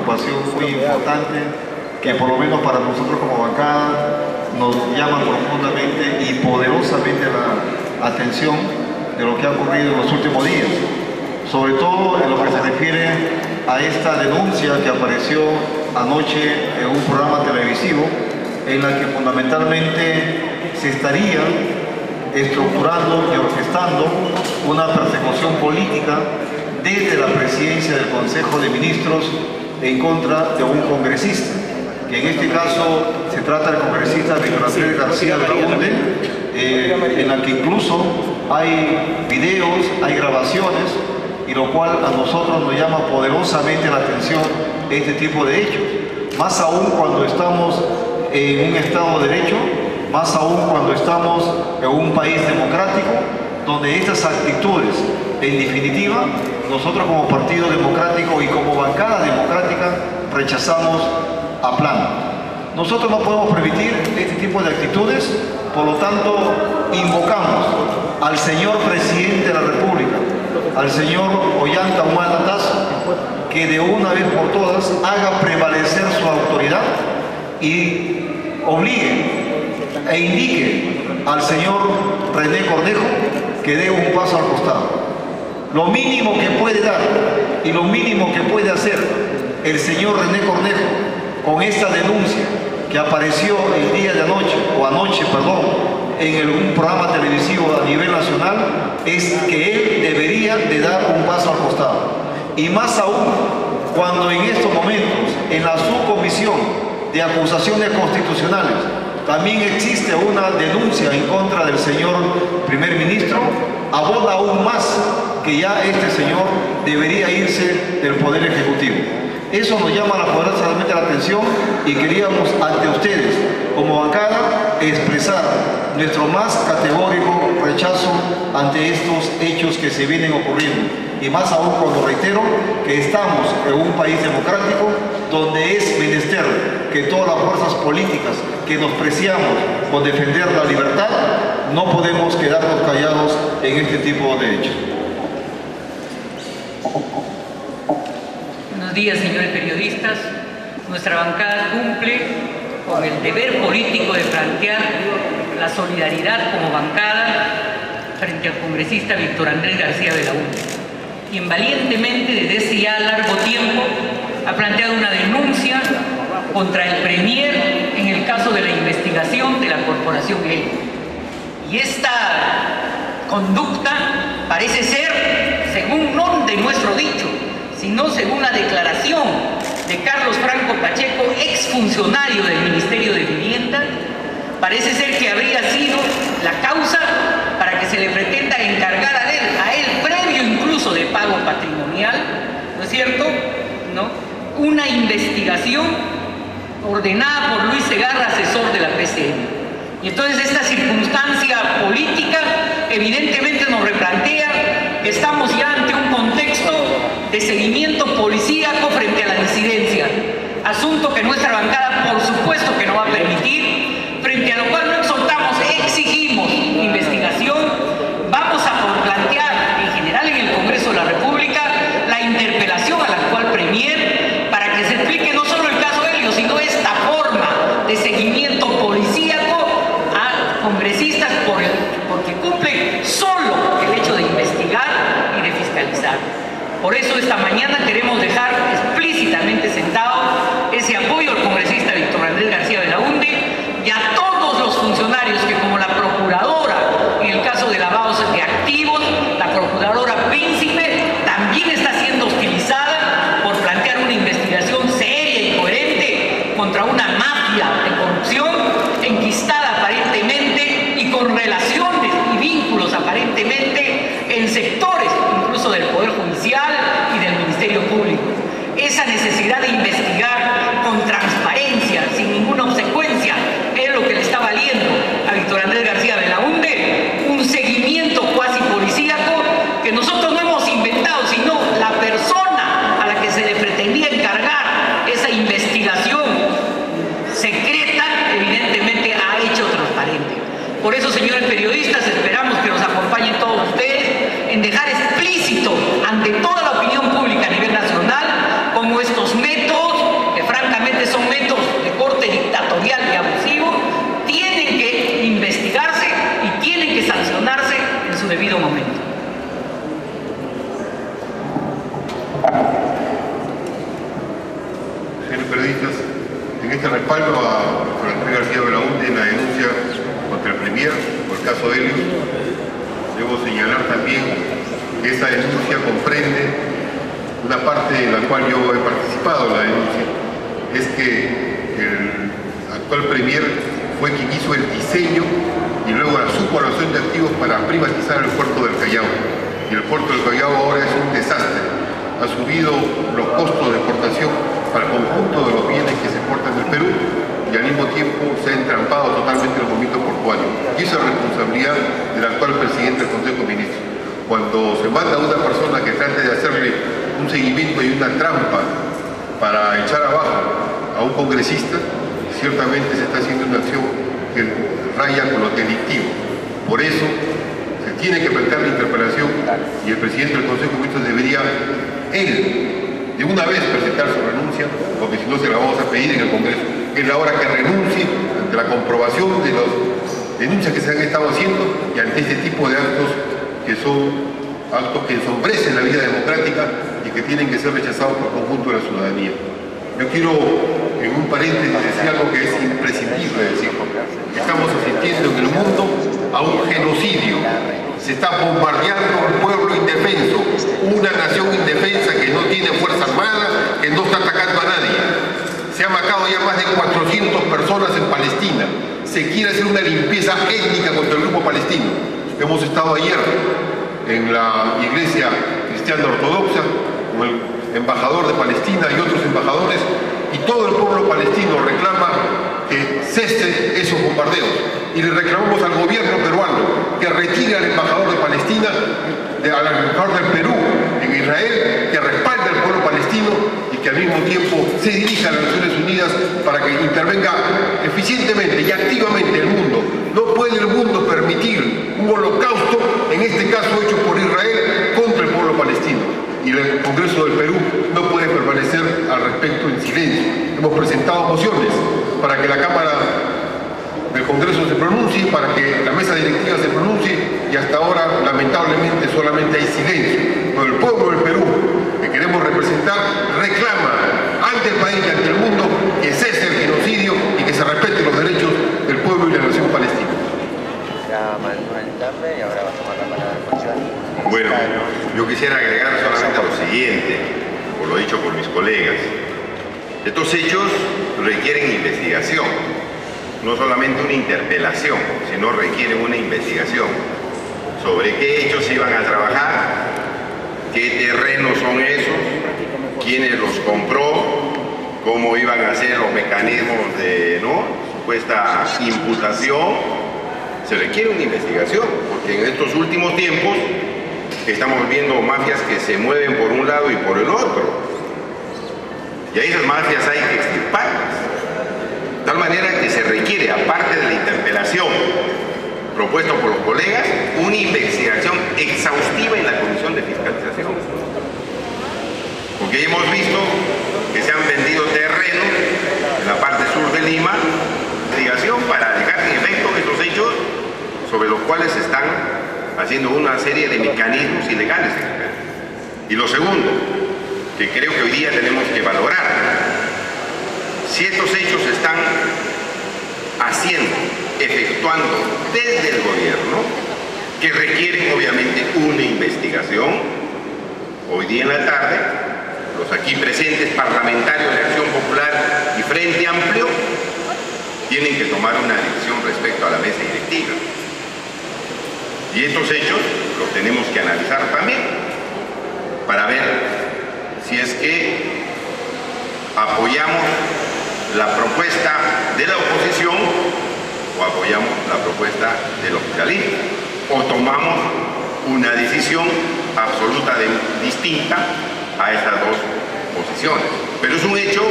preocupación muy importante que por lo menos para nosotros como bancada nos llama profundamente y poderosamente la atención de lo que ha ocurrido en los últimos días, sobre todo en lo que se refiere a esta denuncia que apareció anoche en un programa televisivo en la que fundamentalmente se estaría estructurando y orquestando una persecución política desde la presidencia del Consejo de Ministros en contra de un congresista, que en este caso se trata del congresista Víctor Andrés García Belaúnde, en la que incluso hay videos, hay grabaciones, y lo cual a nosotros nos llama poderosamente la atención este tipo de hechos, más aún cuando estamos en un Estado de Derecho, más aún cuando estamos en un país democrático, donde estas actitudes, en definitiva, nosotros como Partido Democrático y como bancada democrática rechazamos a plano. Nosotros no podemos permitir este tipo de actitudes, por lo tanto, invocamos al señor Presidente de la República, al señor Ollanta Humala Tazo, que de una vez por todas haga prevalecer su autoridad y obligue e indique al señor René Cornejo que dé un paso al costado. Lo mínimo que puede dar y lo mínimo que puede hacer el señor René Cornejo con esta denuncia que apareció el día de anoche, o anoche, perdón, en un programa televisivo a nivel nacional, es que él debería de dar un paso al costado. Y más aún, cuando en estos momentos, en la subcomisión de acusaciones constitucionales, también existe una denuncia en contra del señor primer ministro, abona aún más que ya este señor debería irse del Poder Ejecutivo. Eso nos llama poderosamente la atención y queríamos ante ustedes, como bancada, expresar nuestro más categórico rechazo ante estos hechos que se vienen ocurriendo. Y más aún cuando reitero que estamos en un país democrático donde es menester que todas las fuerzas políticas que nos preciamos por defender la libertad, no podemos quedarnos callados en este tipo de hechos. Buenos días, señores periodistas. Nuestra bancada cumple con el deber político de plantear la solidaridad como bancada frente al congresista Víctor Andrés García Belaúnde, quien valientemente desde ese ya largo tiempo ha planteado una denuncia contra el Premier en el caso de la investigación de la Corporación ELCO. Y esta conducta parece ser, según no de nuestro dicho, sino según la declaración de Carlos Franco Pacheco, exfuncionario del Ministerio de Vivienda, parece ser que habría sido la causa para que se le pretenda encargar a él previo incluso de pago patrimonial, ¿no es cierto?, ¿no?, una investigación ordenada por Luis Segarra, asesor de la PCM. Y entonces esta circunstancia política evidentemente nos replantea que estamos ya ante un contexto de seguimiento policíaco frente a la disidencia, asunto que nuestra bancada por supuesto que no va a permitir, frente a lo cual no exhortamos, exigimos investigación. Vamos a plantear en general en el Congreso de la República la interpelación al actual Premier para que se explique no solo el caso Helio, sino esta forma de seguimiento policíaco a congresistas porque cumplen solo el hecho de investigar y de fiscalizar. Por eso esta mañana queremos dejar explícitamente sentado ese apoyo al congresista Víctor Andrés García Belaúnde y a todos los funcionarios que, como la procuradora en el caso de lavados de activos, la procuradora Príncipe, también está siendo hostilizada por plantear una investigación seria y coherente contra una mafia de corrupción enquistada aparentemente y con relaciones y vínculos aparentemente en sectores incluso del Poder Judicial y del Ministerio Público. Esa necesidad de investigar con transparencia, sin ninguna obsecuencia, es lo que le está valiendo a Víctor Andrés García Belaúnde un seguimiento cuasi policíaco que nosotros no hemos inventado, sino la persona a la que se le pretendía encargar esa investigación secreta evidentemente ha hecho transparente. Por eso, señores periodistas, esperamos que nos acompañen todos ustedes en dejar explícito ante toda la opinión pública a nivel nacional cómo estos métodos respaldo a Franklin García Belaúnde en la denuncia contra el Premier por el caso Helios. Debo señalar también que esa denuncia comprende una parte en la cual yo he participado en la denuncia, es que el actual Premier fue quien hizo el diseño y luego la subvaluación de activos para privatizar el puerto del Callao. Y el puerto del Callao ahora es un desastre. Ha subido los costos de exportación para el conjunto de los bienes que se exportan del Perú y al mismo tiempo se ha entrampado totalmente el movimiento portuario. Y esa es responsabilidad del actual presidente del Consejo de Ministros. Cuando se manda a una persona que trate de hacerle un seguimiento y una trampa para echar abajo a un congresista, ciertamente se está haciendo una acción que raya con lo delictivo. Por eso se tiene que plantear la interpelación y el presidente del Consejo de Ministros debería, él, de una vez presentar su renuncia, porque si no se la vamos a pedir en el Congreso. Es la hora que renuncie ante la comprobación de las denuncias que se han estado haciendo y ante este tipo de actos que son actos que ensombrecen la vida democrática y que tienen que ser rechazados por el conjunto de la ciudadanía. Yo quiero, en un paréntesis, decir algo que es imprescindible decir. Estamos asistiendo en el mundo a un genocidio. Se está bombardeando un pueblo indefenso, una nación indefensa que no tiene fuerza armada, que no está atacando a nadie. Se han matado ya más de 400 personas en Palestina. Se quiere hacer una limpieza étnica contra el grupo palestino. Hemos estado ayer en la iglesia cristiana ortodoxa con el embajador de Palestina y otros embajadores, y todo el pueblo palestino reclama que cese esos bombardeos. Y le reclamamos al gobierno peruano que retire al embajador de Palestina, al embajador del Perú en Israel, que respalde al pueblo palestino y que al mismo tiempo se dirija a las Naciones Unidas para que intervenga eficientemente y activamente el mundo. No puede el mundo permitir un holocausto, en este caso hecho por Israel, contra el pueblo palestino. Y el Congreso del Perú no puede permanecer al respecto en silencio. Hemos presentado mociones para que la Cámara del Congreso se pronuncie, para que la mesa directiva se pronuncie, y hasta ahora lamentablemente solamente hay silencio. Pero el pueblo del Perú, que queremos representar, reclama ante el país y ante el mundo que cese el genocidio y que se respeten los derechos del pueblo y la nación palestina. Bueno, yo quisiera agregar solamente lo siguiente, por lo dicho por mis colegas. Estos hechos requieren investigación, no solamente una interpelación, sino requieren una investigación sobre qué hechos se iban a trabajar, qué terrenos son esos, quiénes los compró, cómo iban a ser los mecanismos de supuesta imputación. Se requiere una investigación, porque en estos últimos tiempos estamos viendo mafias que se mueven por un lado y por el otro. Y a esas mafias hay que extirparlas. De tal manera que se requiere, aparte de la interpelación propuesta por los colegas, una investigación exhaustiva en la Comisión de Fiscalización. Porque hemos visto que se han vendido terrenos en la parte sur de Lima, investigación para dejar en efecto estos hechos sobre los cuales se están haciendo una serie de mecanismos ilegales. Y lo segundo, que creo que hoy día tenemos que valorar, si estos hechos se están haciendo, efectuando desde el gobierno, que requieren obviamente una investigación, hoy día en la tarde, los aquí presentes parlamentarios de Acción Popular y Frente Amplio tienen que tomar una decisión respecto a la mesa directiva. Y estos hechos los tenemos que analizar también para ver si es que apoyamos la propuesta de la oposición o apoyamos la propuesta del oficialismo, o tomamos una decisión absolutamente distinta a estas dos posiciones. Pero es un hecho,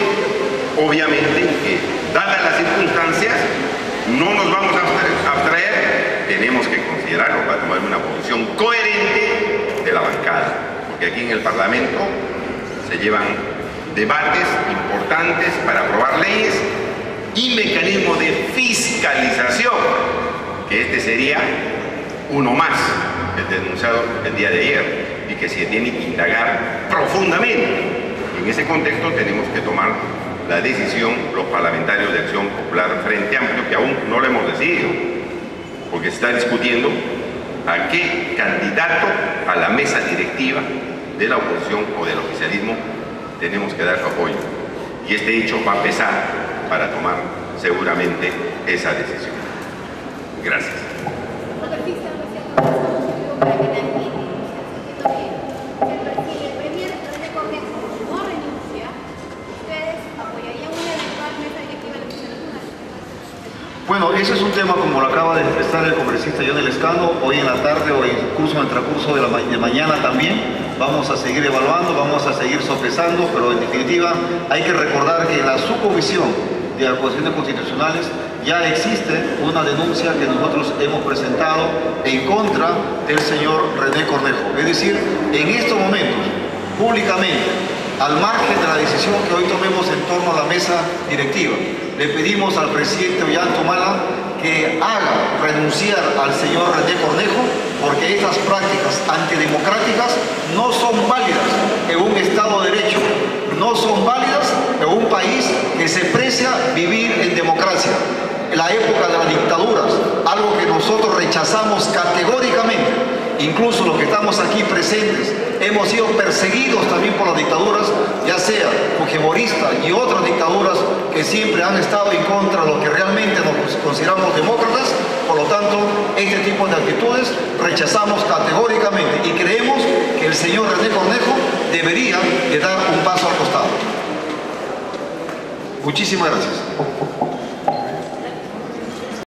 obviamente, que dadas las circunstancias, no nos vamos a abstraer, tenemos que considerarlo para tomar una posición coherente de la bancada, porque aquí en el Parlamento se llevan debates importantes para aprobar leyes y mecanismos de fiscalización, que este sería uno más, el denunciado el día de ayer, y que se tiene que indagar profundamente. En ese contexto tenemos que tomar la decisión los parlamentarios de Acción Popular Frente Amplio, que aún no lo hemos decidido, porque se está discutiendo a qué candidato a la mesa directiva de la oposición o del oficialismo tenemos que dar su apoyo. Y este hecho va a pesar para tomar seguramente esa decisión. Gracias. Bueno, ese es un tema, como lo acaba de expresar el congresista John Lescano, hoy en la tarde o incluso en el transcurso de mañana también. Vamos a seguir evaluando, vamos a seguir sopesando, pero en definitiva hay que recordar que en la subcomisión de acusaciones constitucionales ya existe una denuncia que nosotros hemos presentado en contra del señor René Cornejo. Es decir, en estos momentos, públicamente, al margen de la decisión que hoy tomemos en torno a la mesa directiva, le pedimos al presidente Ollanta Humala que haga renunciar al señor René Cornejo, porque estas prácticas antidemocráticas no son válidas en un Estado de Derecho, no son válidas en un país que se precia vivir en democracia. En la época de las dictaduras, algo que nosotros rechazamos categóricamente. Incluso los que estamos aquí presentes hemos sido perseguidos también por las dictaduras, ya sea fujimorista y otras dictaduras que siempre han estado en contra de lo que realmente nos consideramos demócratas. Por lo tanto, este tipo de actitudes rechazamos categóricamente y creemos que el señor René Cornejo debería de dar un paso al costado. Muchísimas gracias.